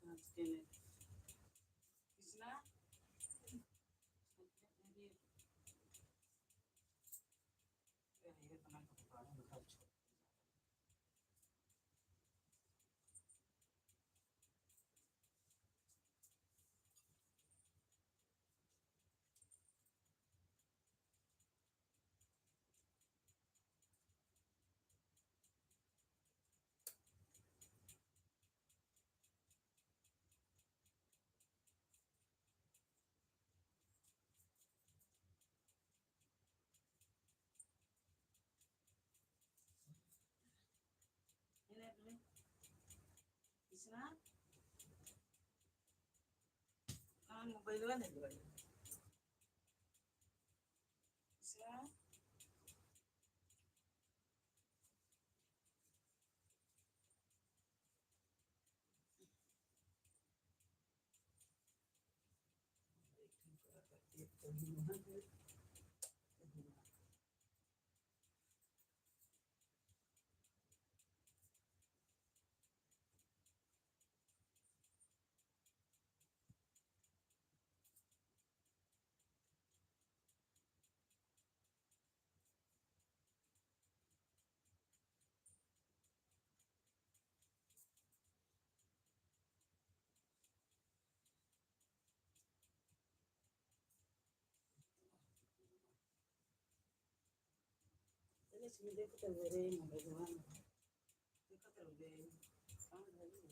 Tiene. Isna, ये तो मैं तो पुराना मतलब इन्हें इसना मोबाइल वाले इसना ini sih dia kita beri mobil mana dia kata udah sama lagi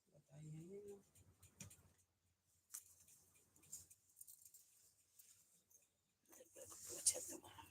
बताइए अच्छा तुम्हारा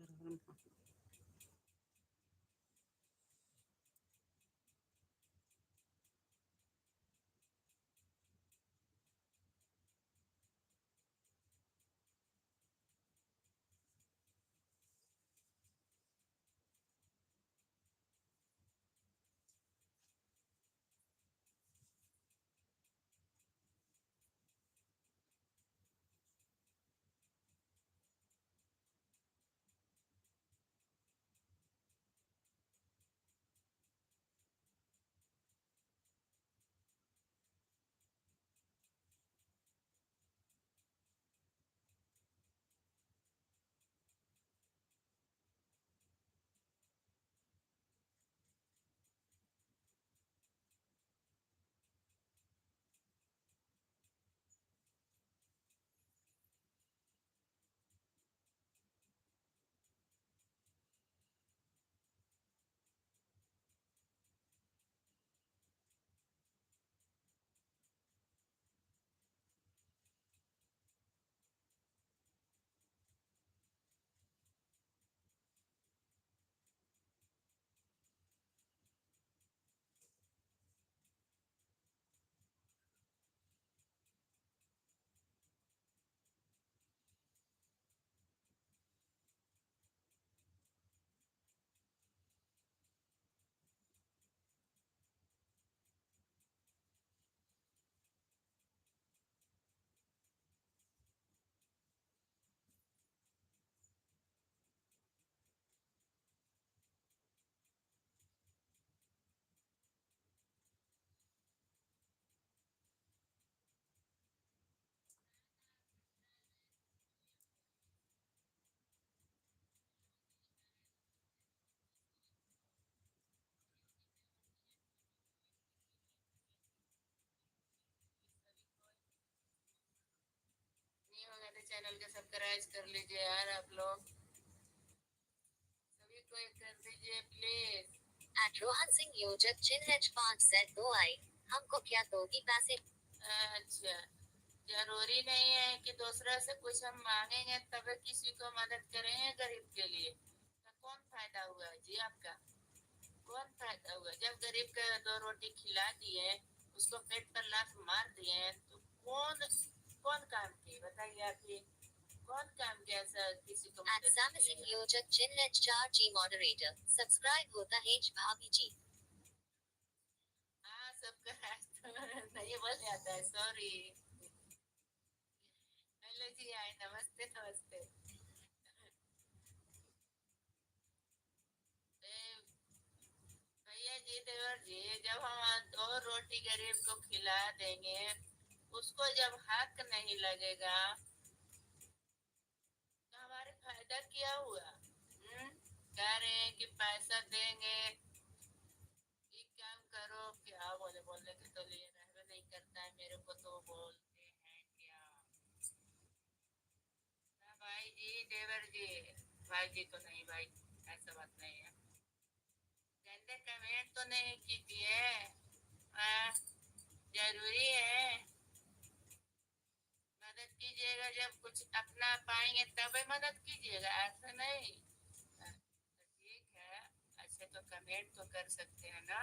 गरम। नहीं होगा तो चैनल का सब्सक्राइब कर लीजिए यार आप लोग, सभी को एक कर दीजिए प्लीज। रोहन सिंह योजक चिन्ह H5Z2 आई, हमको क्या दोगी पैसे? अच्छा, जरूरी नहीं है कि दूसरा से कुछ हम मांगेंगे तब किसी को मदद करेंगे गरीब के लिए। तो कौन फायदा हुआ जी आपका? कौन फायदा हुआ? जब गरीब का दो रोटी खिला दिए, उसको पेट पर लात मार दिए, तो कौन कौन काम किए बताइए आप ही? कौन काम किया ऐसा किसी को मदद सिंह किए? योजक चिन्ह H4G मॉडरेटर सब्सक्राइब होता है भाभी जी। हाँ सबका नहीं बोल जाता है, सॉरी। हेलो जी, आए, नमस्ते नमस्ते। भैया जी, देवर जी, जब हम दो रोटी गरीब को खिला देंगे, उसको जब हक नहीं लगेगा तो हमारे फायदा क्या हुआ? कह रहे हैं कि पैसा देंगे, एक काम करो, क्या बोले, बोलने के तो लिए रहने नहीं करता है मेरे को तो बोलते हैं क्या? ना भाई जी, देवर जी, भाई जी तो नहीं भाई, ऐसा बात नहीं है। गंदे कमेंट तो नहीं कीजिए। जरूरी है मदद कीजिएगा, जब कुछ अपना पाएंगे तब मदद कीजिएगा, ऐसा नहीं। तो ठीक है, अच्छे तो कमेंट तो कर सकते हैं ना।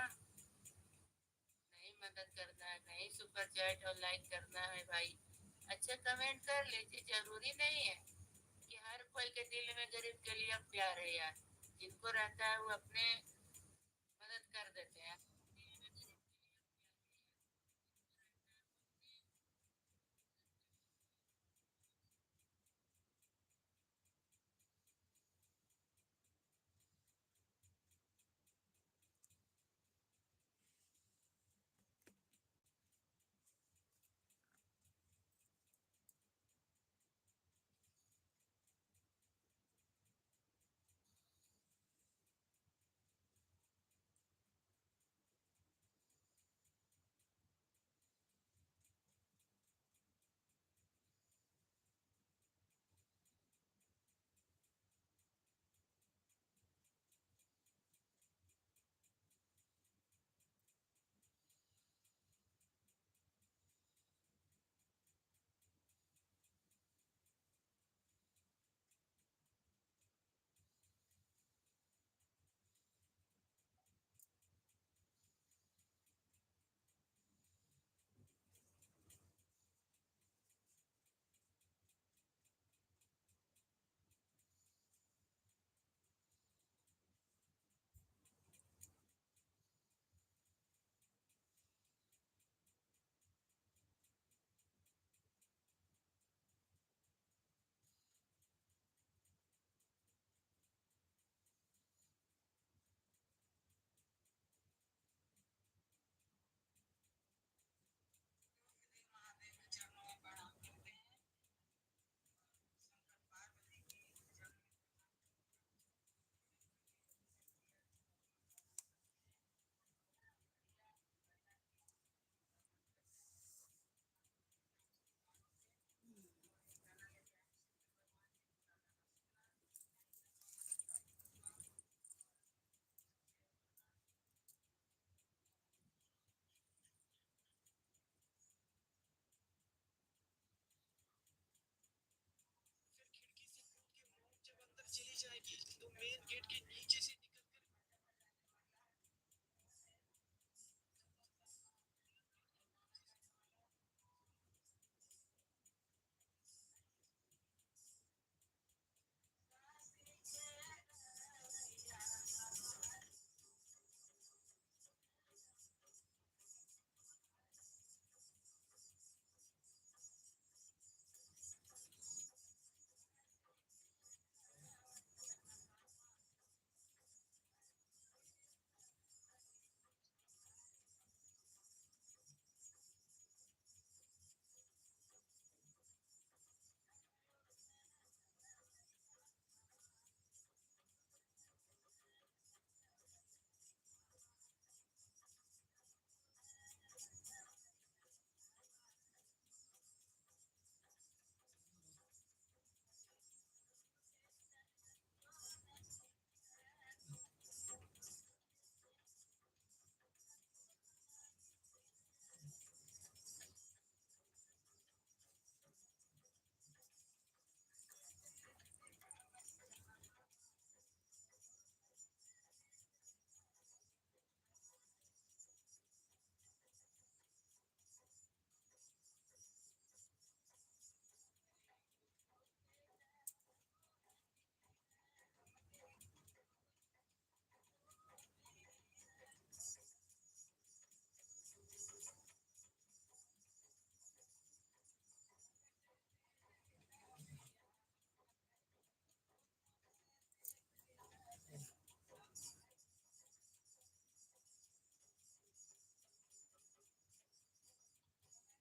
नहीं मदद करना है, नहीं सुपर चैट और लाइक करना है भाई, अच्छे कमेंट कर लीजिए। जरूरी नहीं है कि हर कोई के दिल में गरीब के लिए प्यार है यार, जिनको रहता है वो अपने मदद कर देते हैं।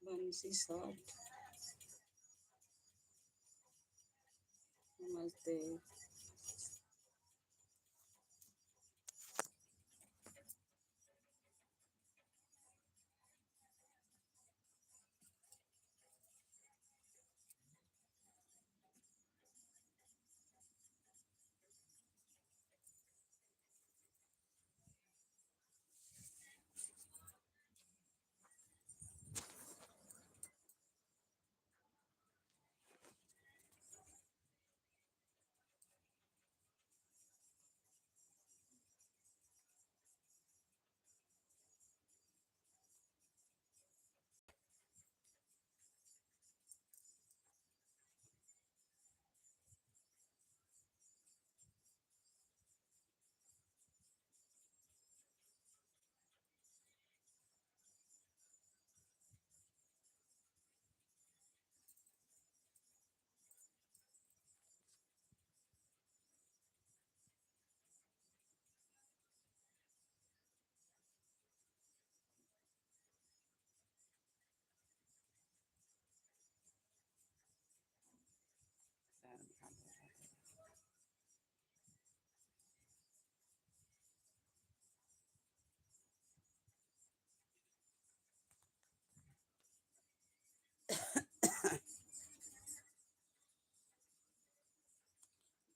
बंसी सॉफ्ट। नमस्ते।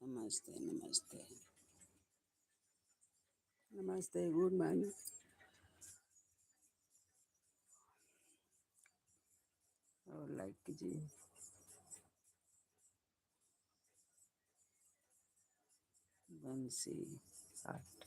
नमस्ते नमस्ते नमस्ते, गुड मॉर्निंग। और लाइक कीजिए। बंसी सॉफ्ट।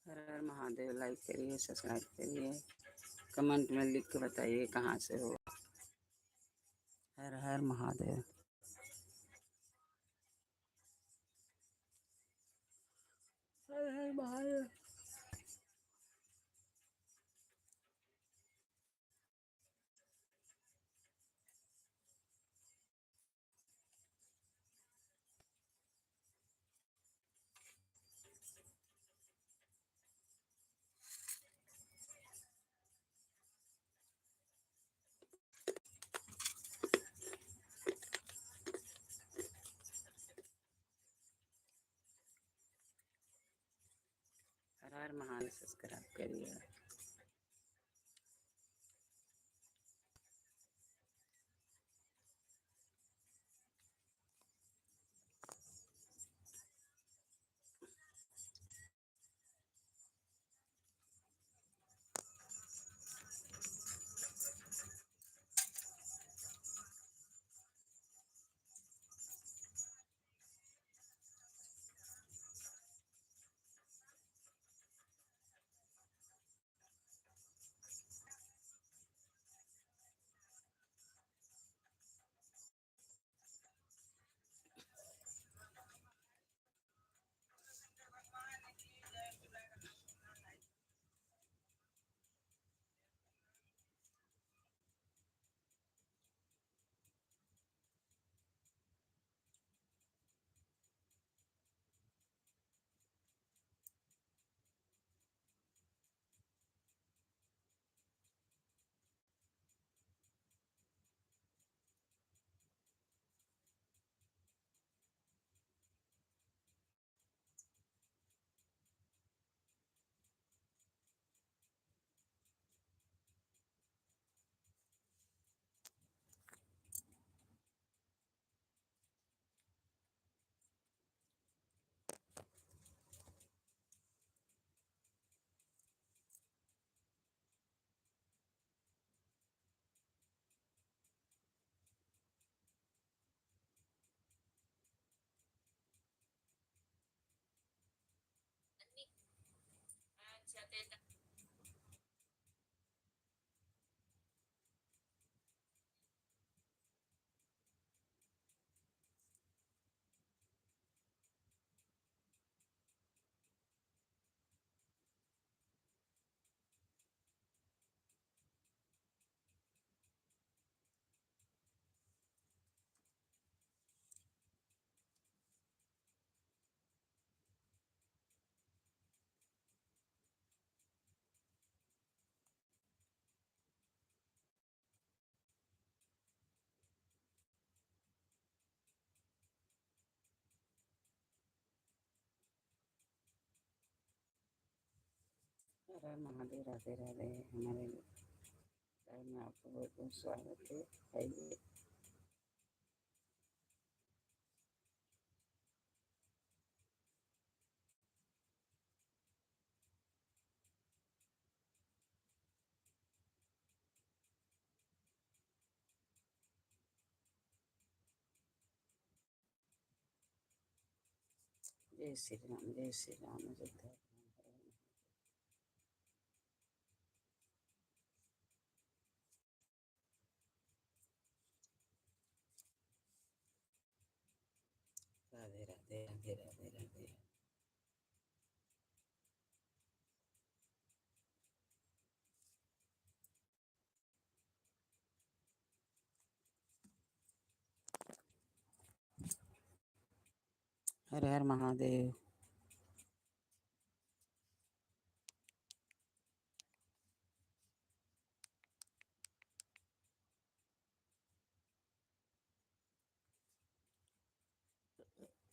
हर हर महादेव। लाइक करिए, सब्सक्राइब करिए, कमेंट में लिख के बताइए कहाँ से हो। हर हर महादेव। हर हर महादेव। हर महान सब्सक्राइब करिए। अच्छा ते हर हर महादेव। राधे राधे। हमारे लाइव में आपको बहुत बहुत स्वागत है। आइए। जय श्री राम, जय श्री राम। अयोध्या राधे राधे राधे राधे राधे। हर हर महादेव।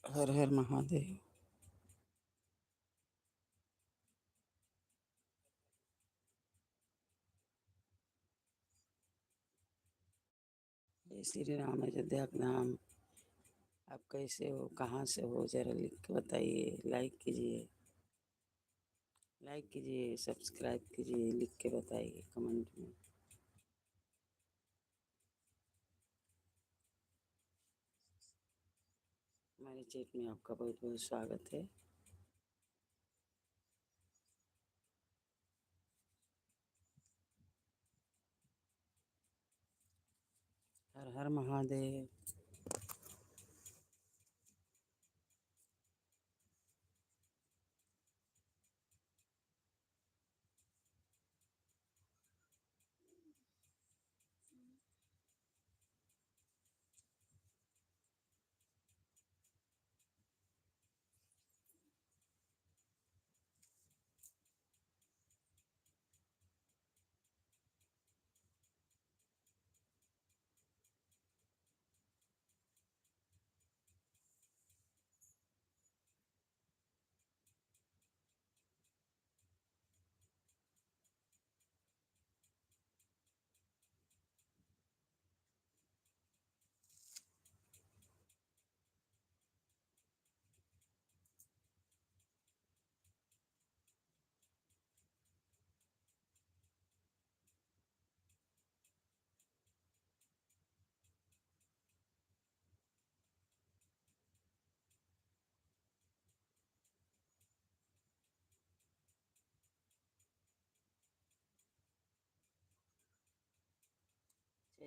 हर हर महादेव। जय श्री राम। अयोध्या का नाम। आप कैसे हो, कहाँ से हो, जरा लिख के बताइए। लाइक कीजिए, लाइक कीजिए, सब्सक्राइब कीजिए, लिख के बताइए कमेंट में। हमारे चैट में आपका बहुत बहुत स्वागत है। हर हर महादेव।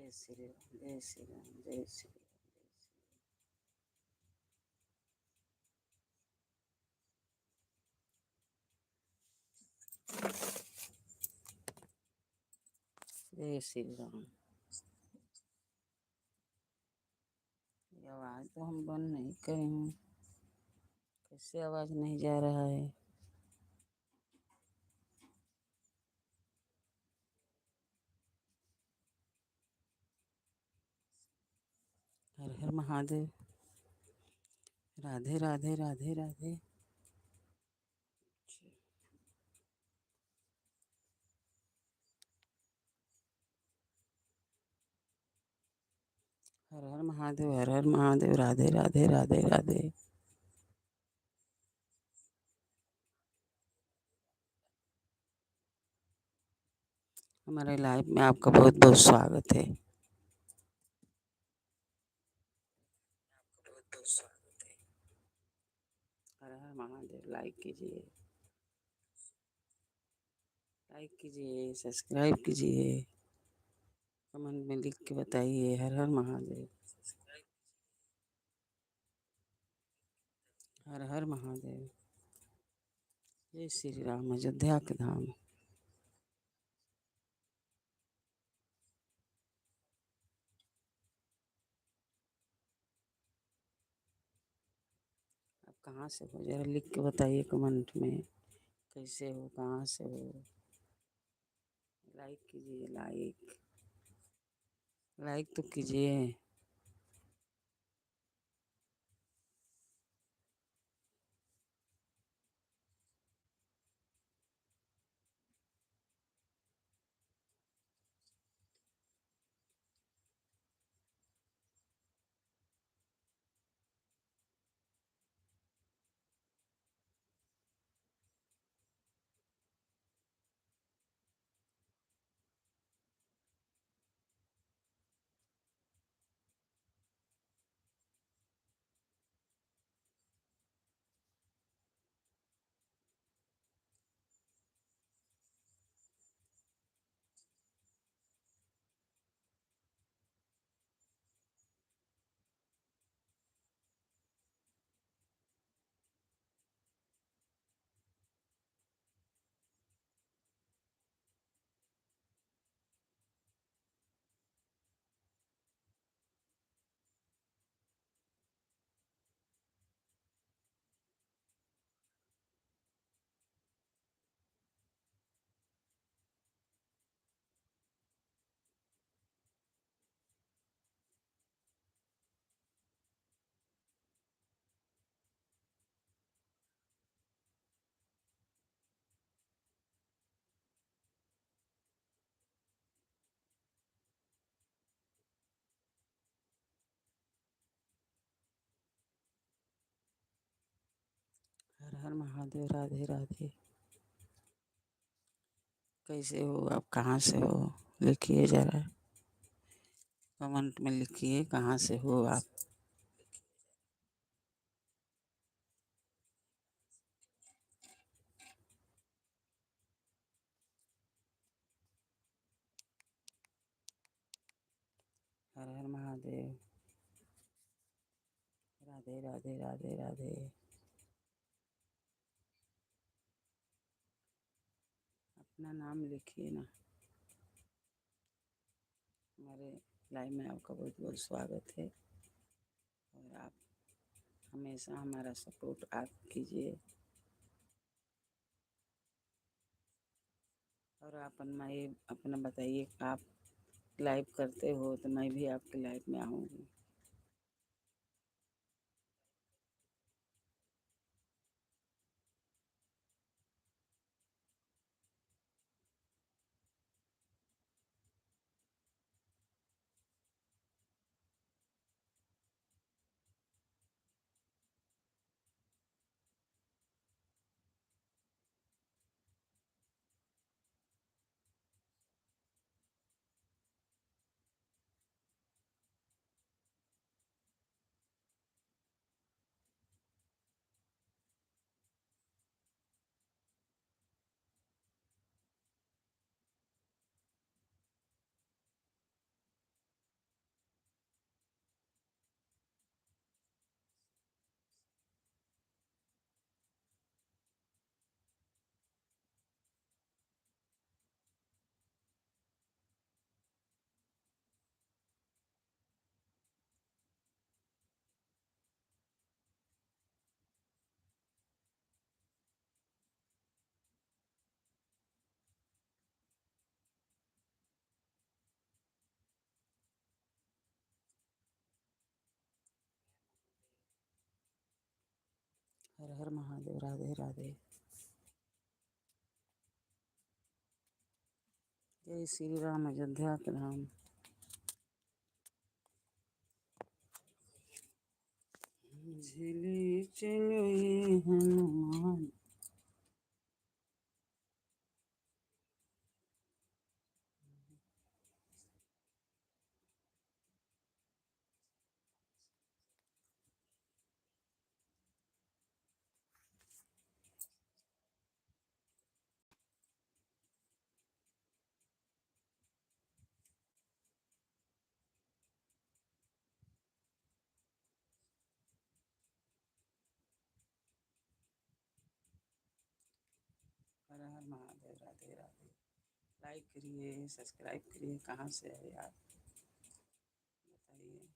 जय श्री राम, जय श्री राम, जय श्री राम। जय श्री राम। ये आवाज़ तो हम बंद नहीं करे हैं, कैसे आवाज़ नहीं जा रहा है? हर हर महादेव। राधे राधे राधे राधे। हर हर महादेव, हर हर महादेव, राधे राधे राधे राधे। हमारे लाइव में आपका बहुत बहुत स्वागत है। बहुत बहुत स्वागत है। हर हर महादेव। लाइक कीजिए, लाइक कीजिए, सब्सक्राइब कीजिए, कमेंट में लिख के बताइए हर हर महादेव। हर हर महादेव। जय श्री राम। अयोध्या के धाम। आप कहाँ से हो, जरा लिख के बताइए कमेंट में, कैसे हो, कहाँ से हो। लाइक कीजिए, लाइक, लाइक तो कीजिए। हर हर महादेव। राधे राधे। कैसे हो आप, कहाँ से हो, लिखिए जरा कमेंट में, लिखिए कहाँ से हो आप। हर हर महादेव। राधे राधे राधे राधे। अपना नाम लिखिए ना। हमारे लाइव में आपका बहुत बहुत स्वागत है, और आप हमेशा हमारा सपोर्ट आप कीजिए। और आप अपना बताइए, आप लाइव करते हो तो मैं भी आपके लाइव में आऊँगी। हर महादेव। राधे राधे। जय श्री राम। अयोध्या के राम। झिले चलो ये हनुमान। हर हर महादेव। राधे राधे। लाइक करिए, सब्सक्राइब करिए। कहाँ से है आप बताइए,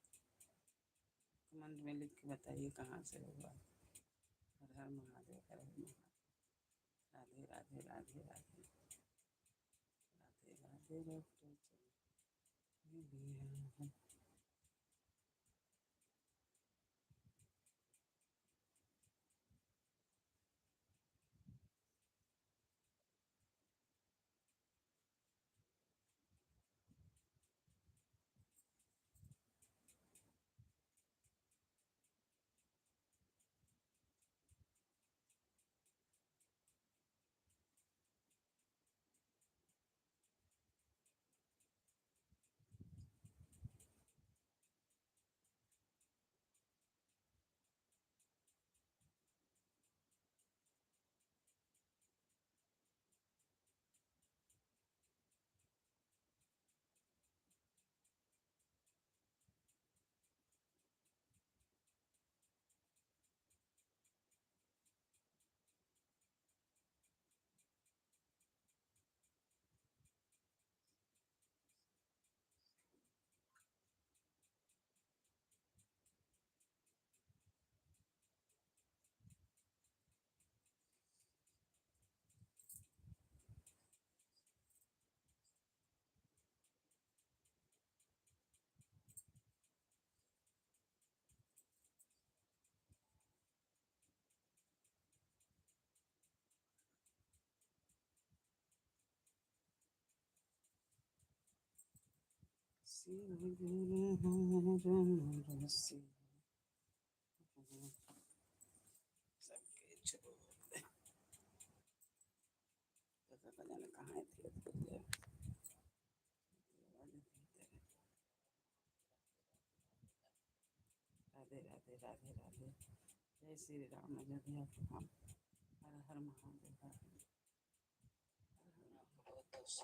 कमेंट में लिख के बताइए कहाँ से होगा। हर हर महादेव। हर हर महादेव। राधे राधे। राधे राधे। राधे राधे। डॉक्टर चल। शिव गुरु हर शिव सबके छोड़। पता जाने कहाँ थे। राधे राधे। राधे राधे। जय श्री राम। अयोध्या के राम। हर हर महादेव। हर हर महादेव।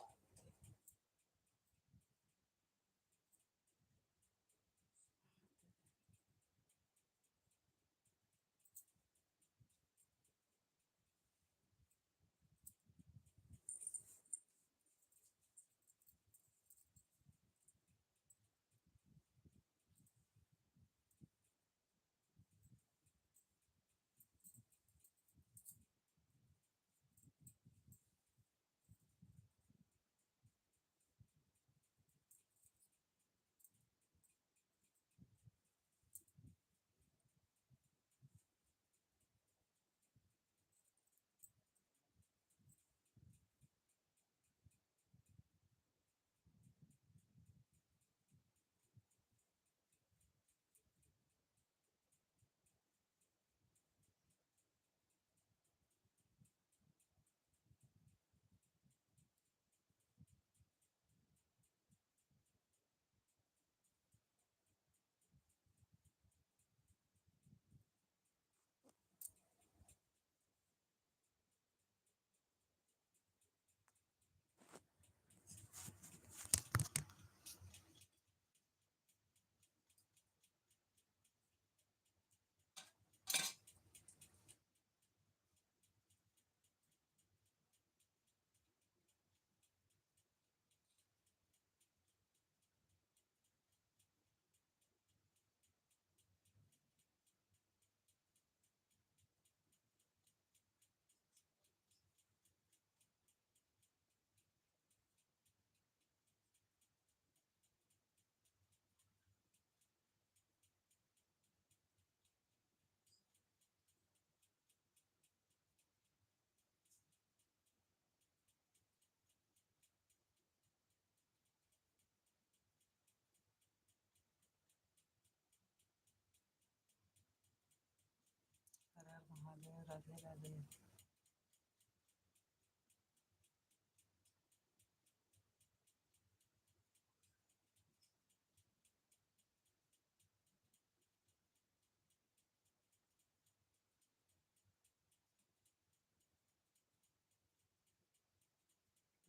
महादेव, राधे राधे।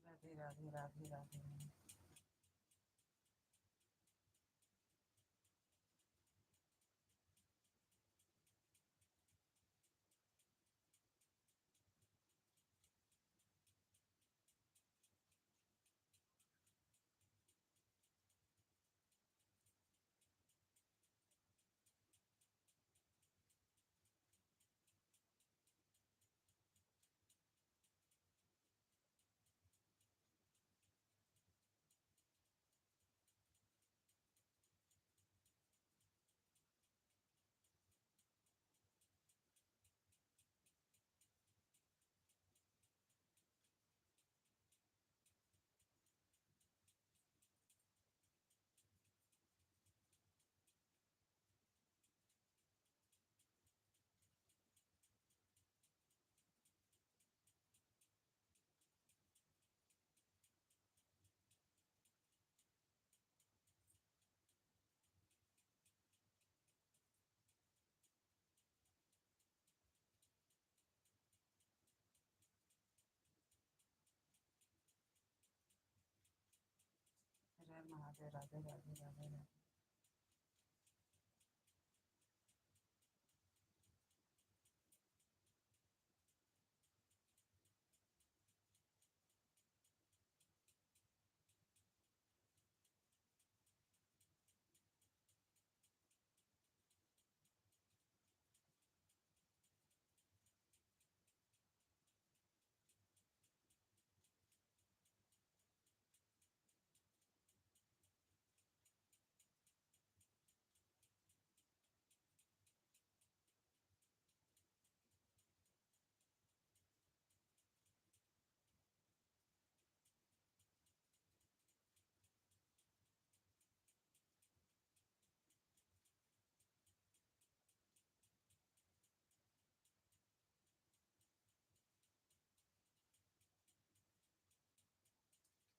राधे राधे राधे राधे। हर हर महादेव, राधे राधे राधे राधे।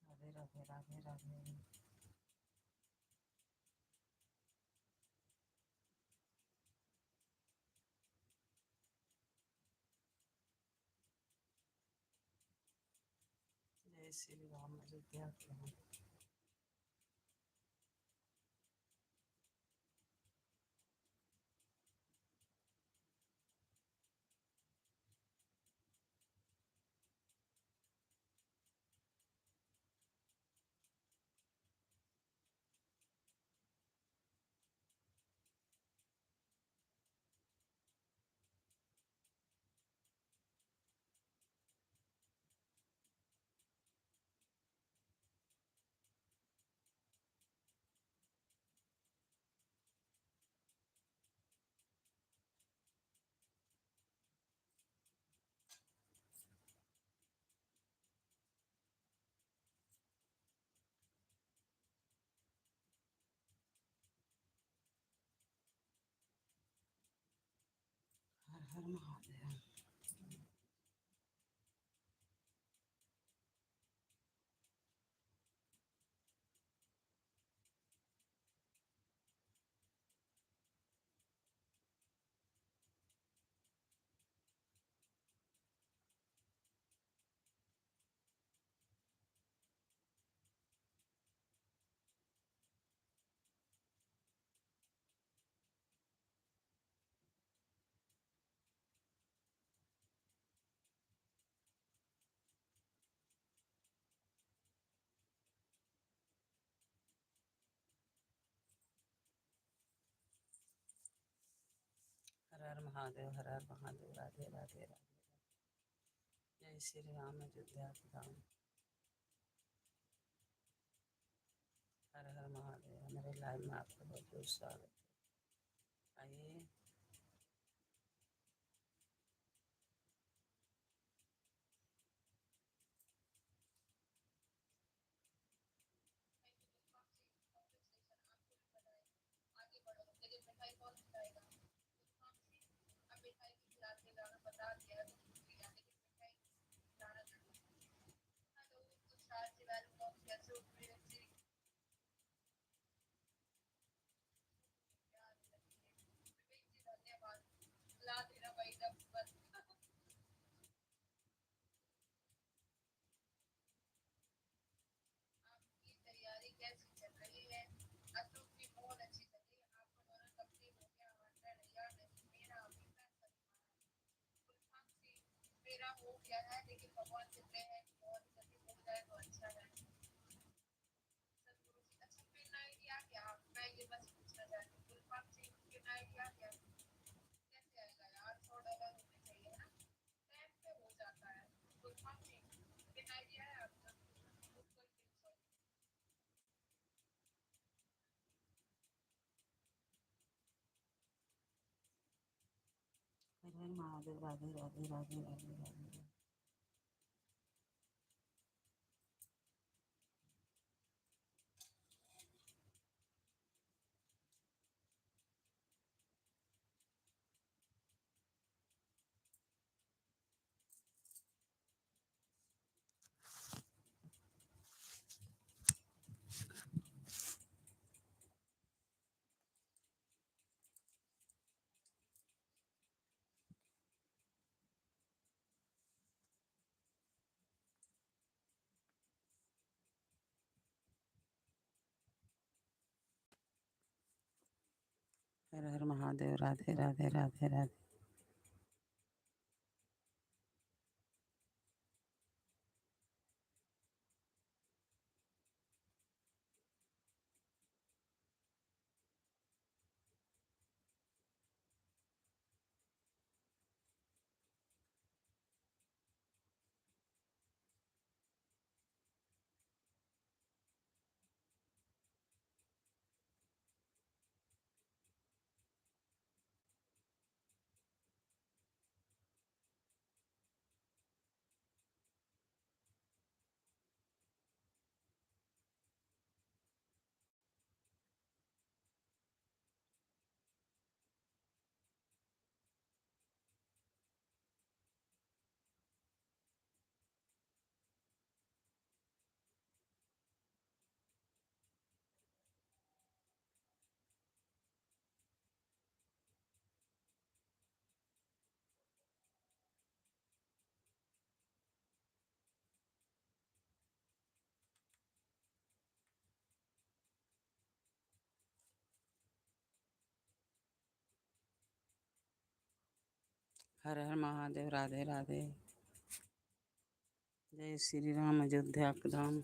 राधे राधे राधे राधे। जय श्री राम, अयोध्या के हैं। हर हर महादेव। हर हर महादेव, हर हर महादेव, राधे राधे राधे। जय श्री राम, अयोध्या के राम। हर हर महादेव। मेरे लाइव में आपका बहुत बहुत स्वागत है। आइए। मेरा हो गया है, लेकिन भगवान से प्रे है कि बहुत जल्दी हो जाए तो अच्छा है। सदगुरु जी, अच्छा पिन आईडी आ गया? मैं ये बस पूछना चाहती हूँ, गुलपाक जी पिन आईडी आ गया? कैसे आएगा यार? $100 होने चाहिए ना, टाइम पे हो जाता है। गुलपाक जी पिन आईडी आया आपका? Google pin, sorry. हर हर महादेव। राधे राधे राधे राधे राधे। हर हर महादेव। राधे राधे राधे राधे। हर हर महादेव। राधे राधे। जय श्री राम। अयोध्या के धाम।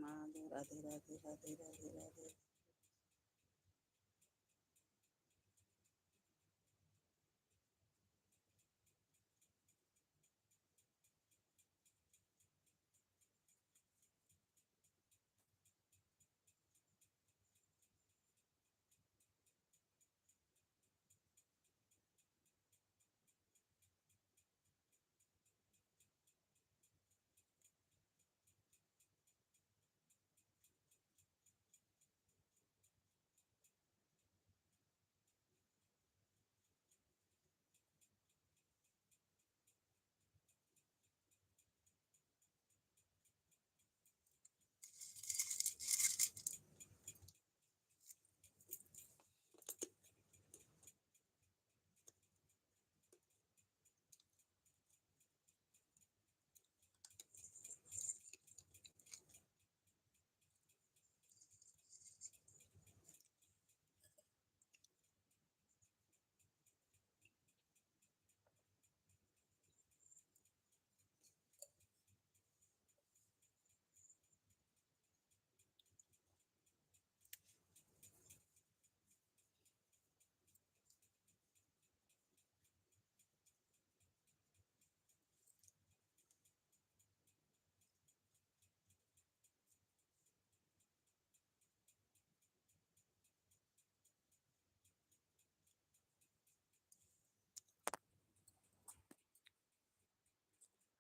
महादेव। राधे राधे राधे राधे राधे।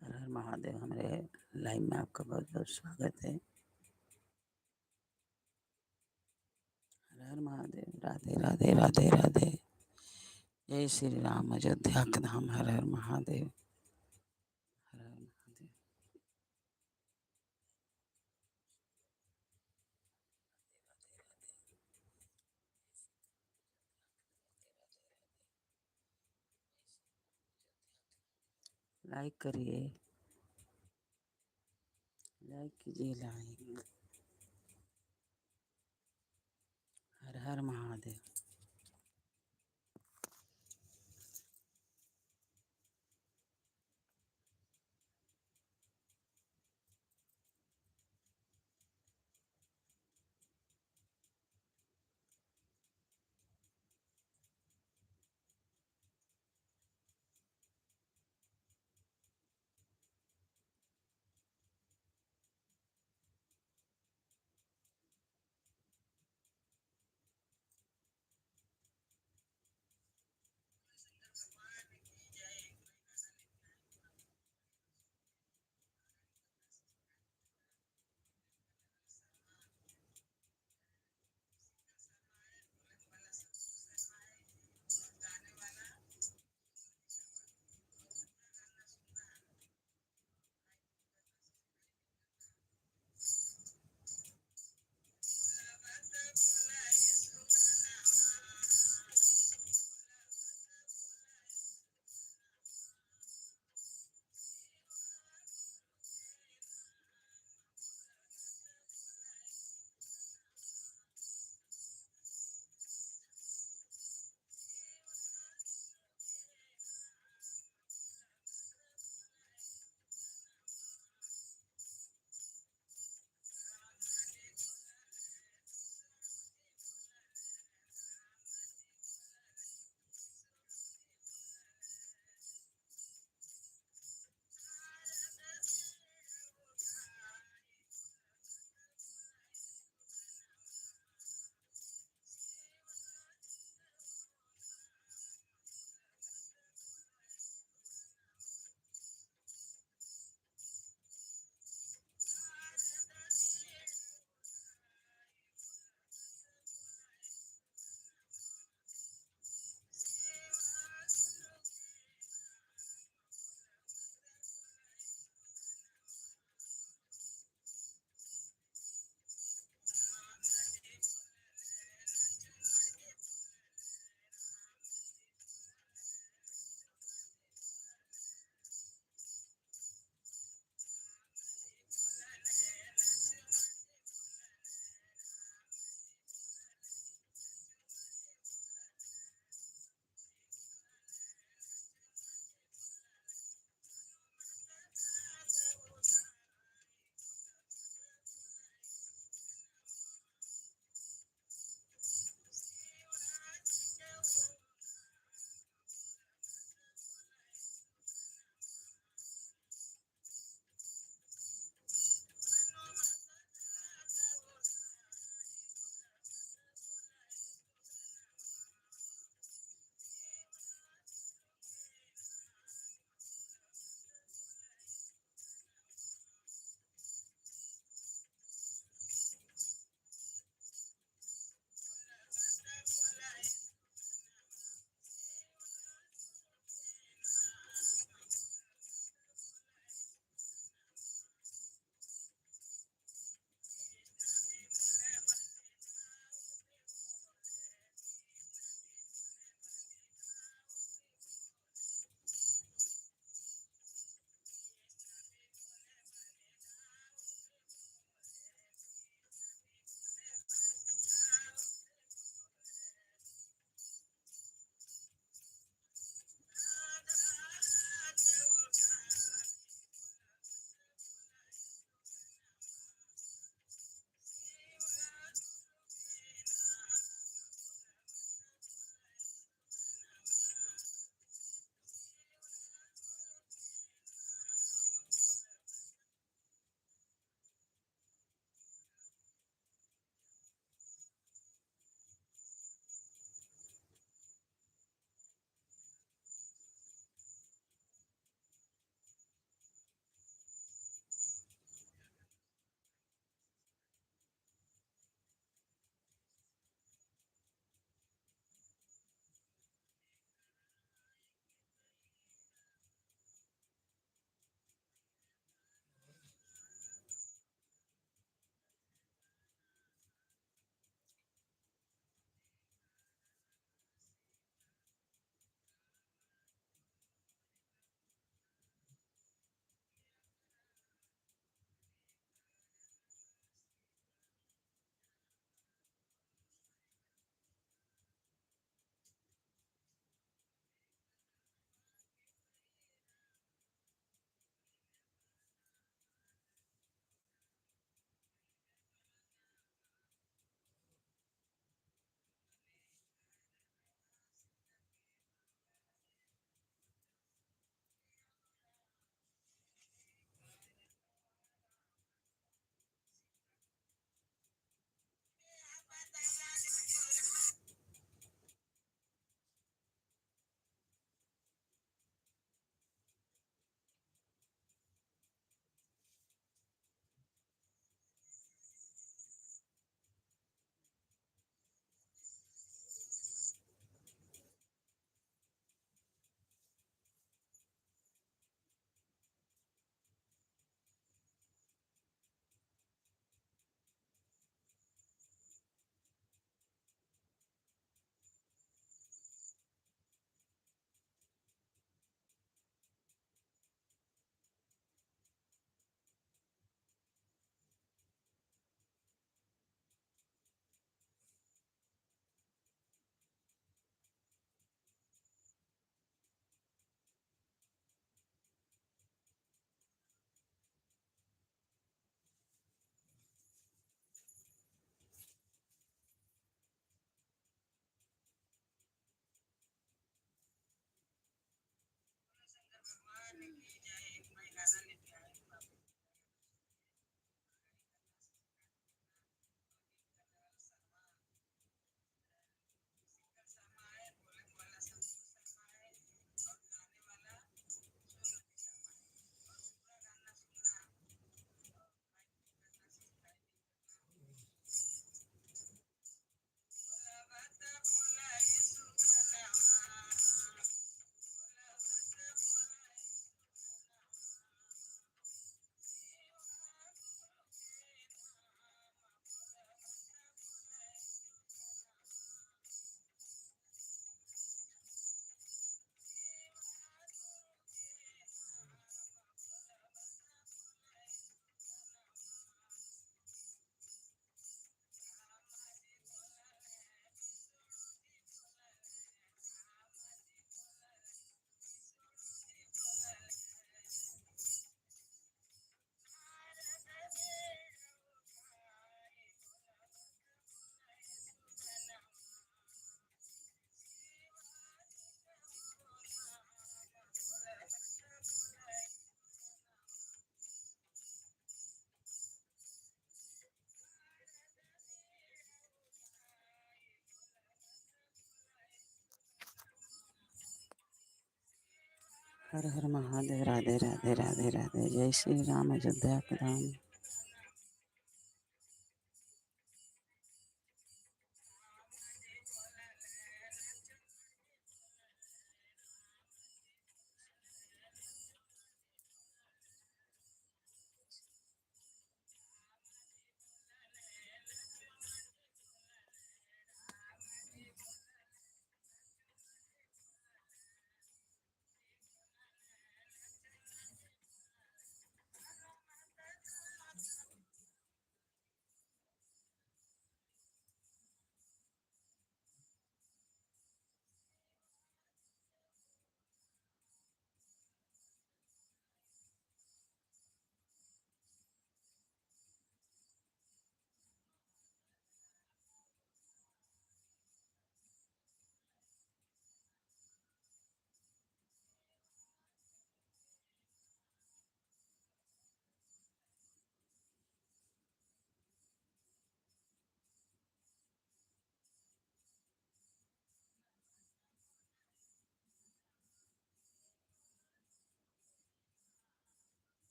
हर हर महादेव। हमारे लाइव में आपका बहुत बहुत स्वागत है। हर हर महादेव। राधे राधे राधे राधे। जय श्री राम। अयोध्या के धाम। हर हर महादेव। हर हर महादेव। लाइक करिए, लाइक कीजिए, लाइक। हर हर महादेव। हर हर महादेव। राधे राधे राधे राधे। जय श्री राम। अयोध्या के धाम।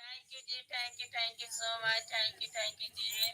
Thank you ji, thank you so much, thank you ji.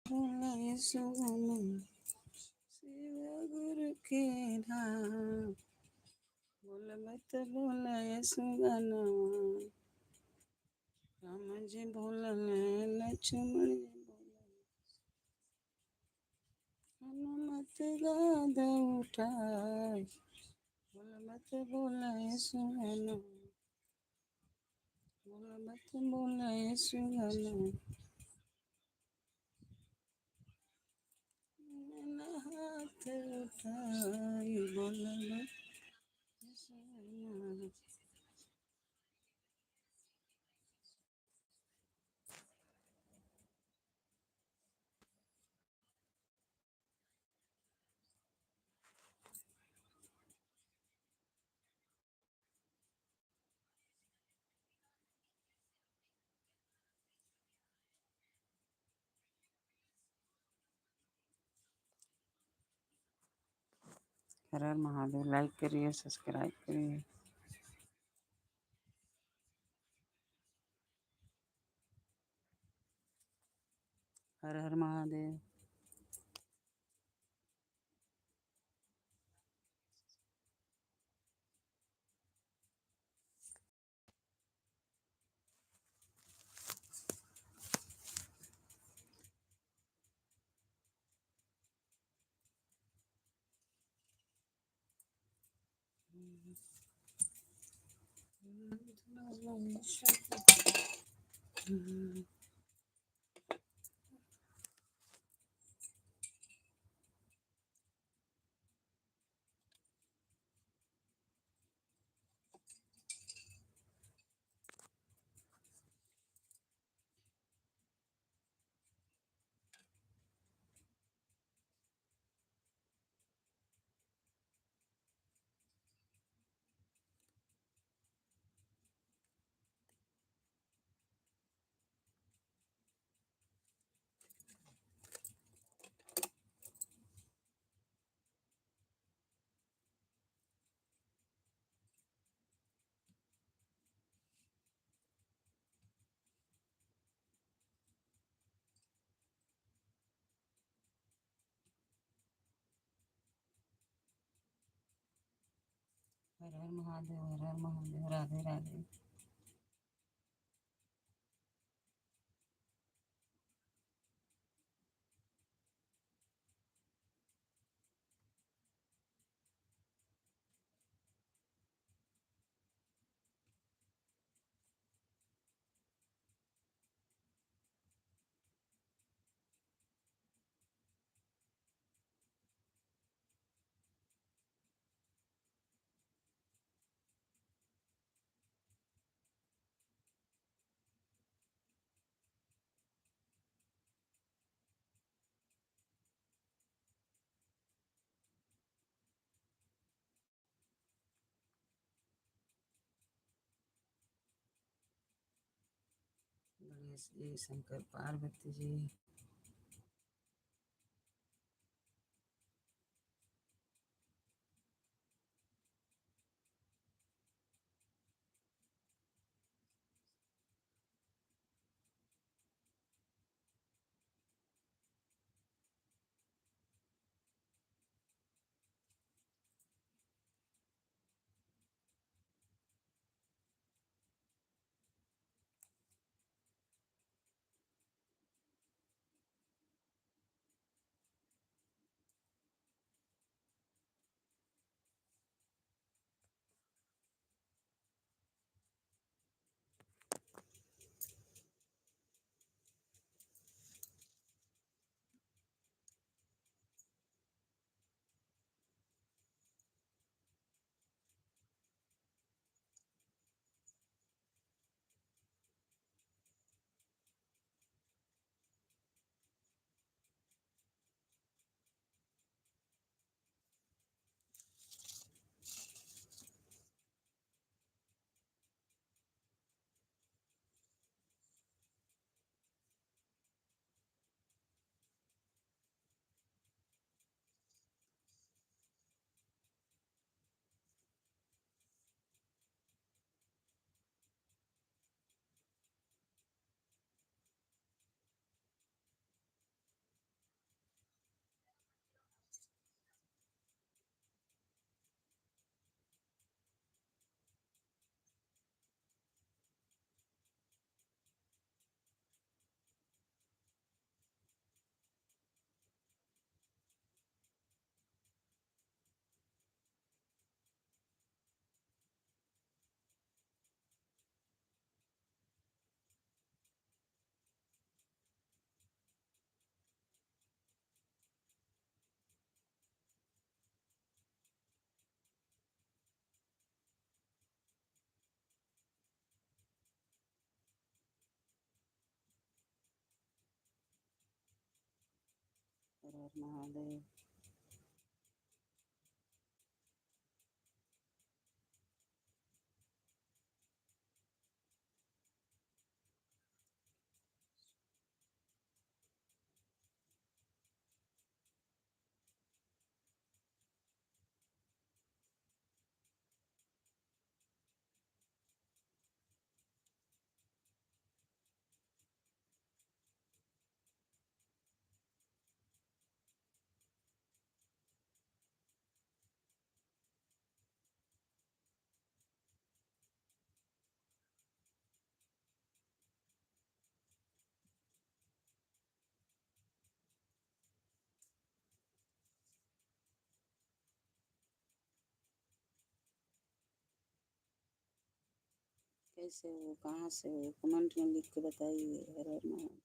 बोले सुगम शिव गुरु के धाम। बोल मत बोले सुगन। राम जी बोलन लक्ष्मण जी बोलन। हनुमत गाद उठाय। बोल मत बोले सुगन। मत बोले सुगना मैंने हाथ उठाई बोल मत सुगना। हर हर महादेव। लाइक करिए, सब्सक्राइब करिए। हर हर महादेव। हर हर महादेव। हर हर महादेव। राधे राधे। गणेश जी, शंकर पार्वती जी। हर महादेव। कैसे हो, कहाँ से हो, कमेंट में लिख के बताइए। हर हर महादेव।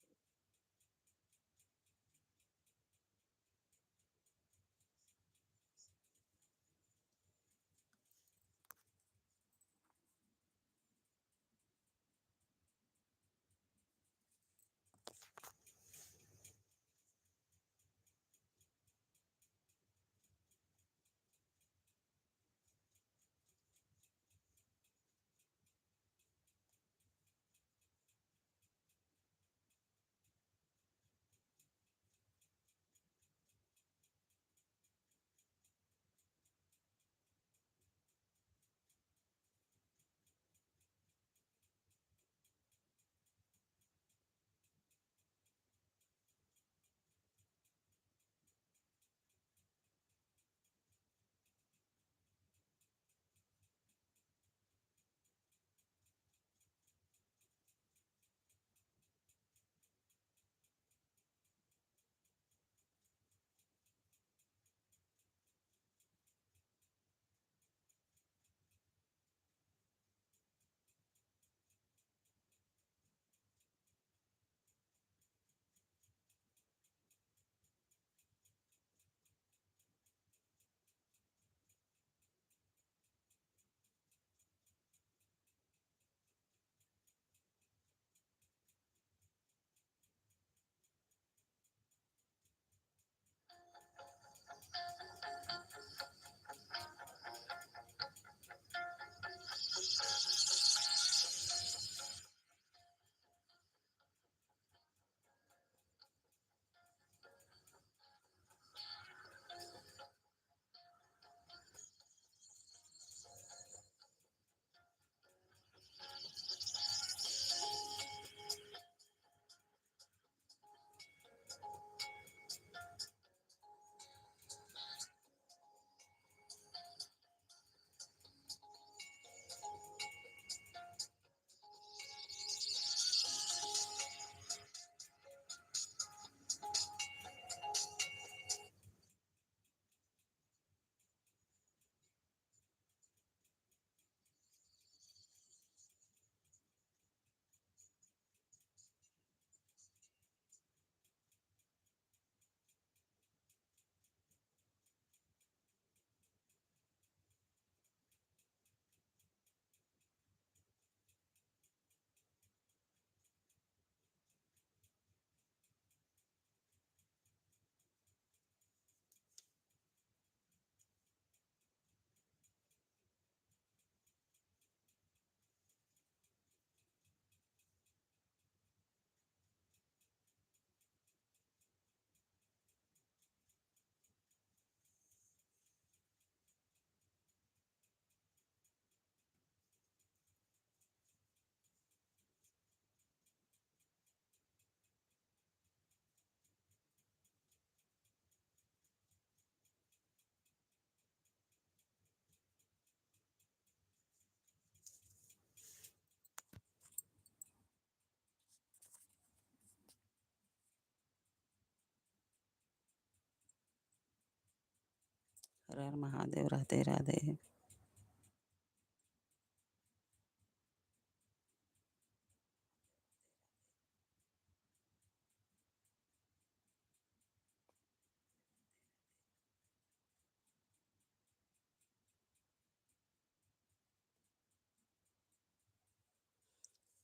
हर हर महादेव। राधे राधे।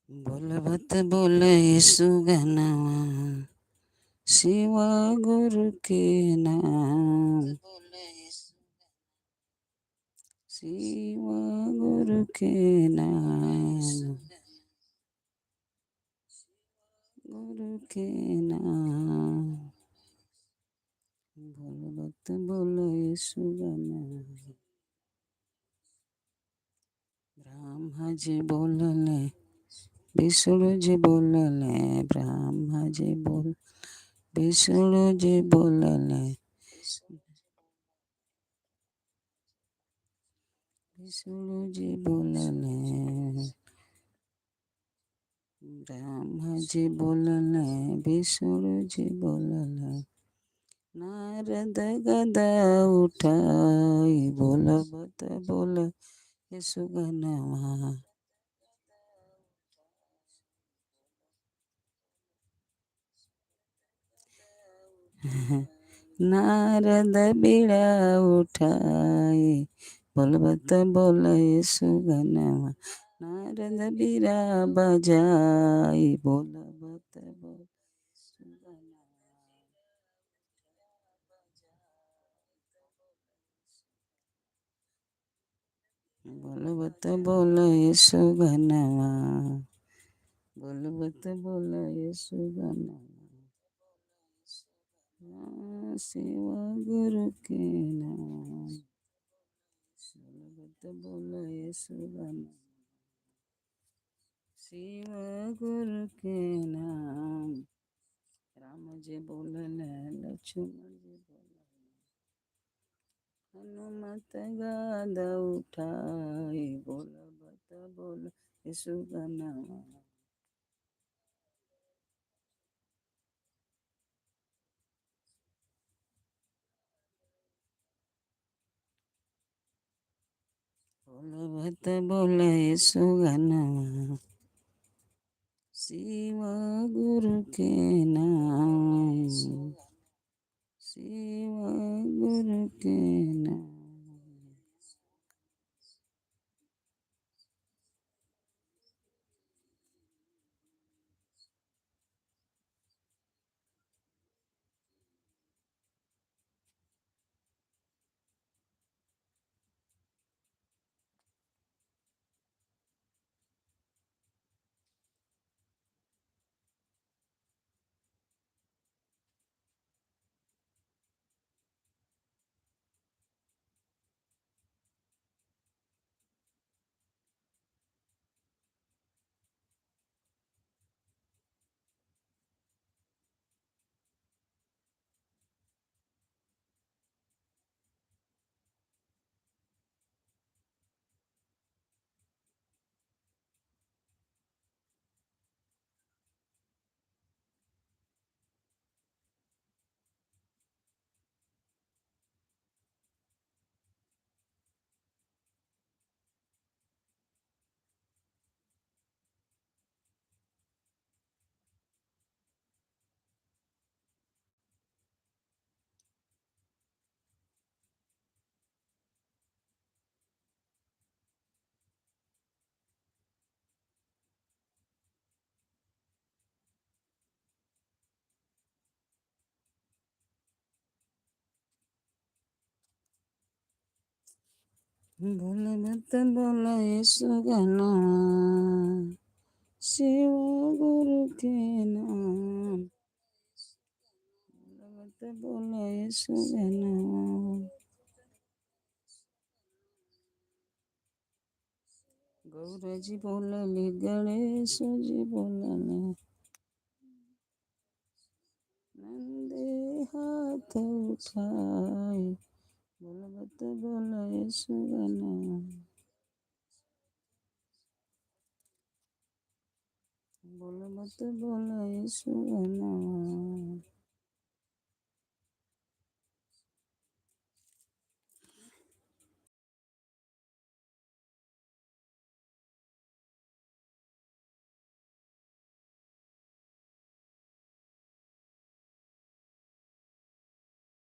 बोलबत बोले सुगनवा शिव गुरु के नाम, शिव गुरु के नाम, गुरु के नाम, बोलबत बोल यीशु का नाम। ब्रह्मा जी बोलले, विष्णु जी बोलले, ब्रह्मा जी बोल, विष्णु जी बोलले, विष्णु जी बोलले, ब्रह्मा जी बोलले, विष्णु जी बोलले, नारद गदा उठाई बोलबत बोल यीशु का नाम। नारद बीड़ा उठाई बोलबत बोल यीशु का नाम। नारद बीड़ा बजाई बोलबत बोल यीशु का नाम। बोलबत बोल यीशु का नाम, बोलबत बोल यीशु का नाम। शिव गुरु के नाम, बोलबत बोल यीशु का नाम। शिव गुरु के नाम, राम जी बोलले, लक्ष्मण जी बोलले, हनुमत गाद उठाई बोलबत बोल यीशु का नाम। बोलबत बोल यीशु का नाम। शिव गुरु के नाम, शिव गुरु के नाम। बोलबत बोल यीशु का नाम, शिव गुरु के नाम, बोलबत बोल यीशु का नाम। गौर जी बोलले, गणेश जी बोलले, नंदे हाथ उठाई बोलबत बोल यीशु का नाम। बोलबत बोल यीशु का नाम।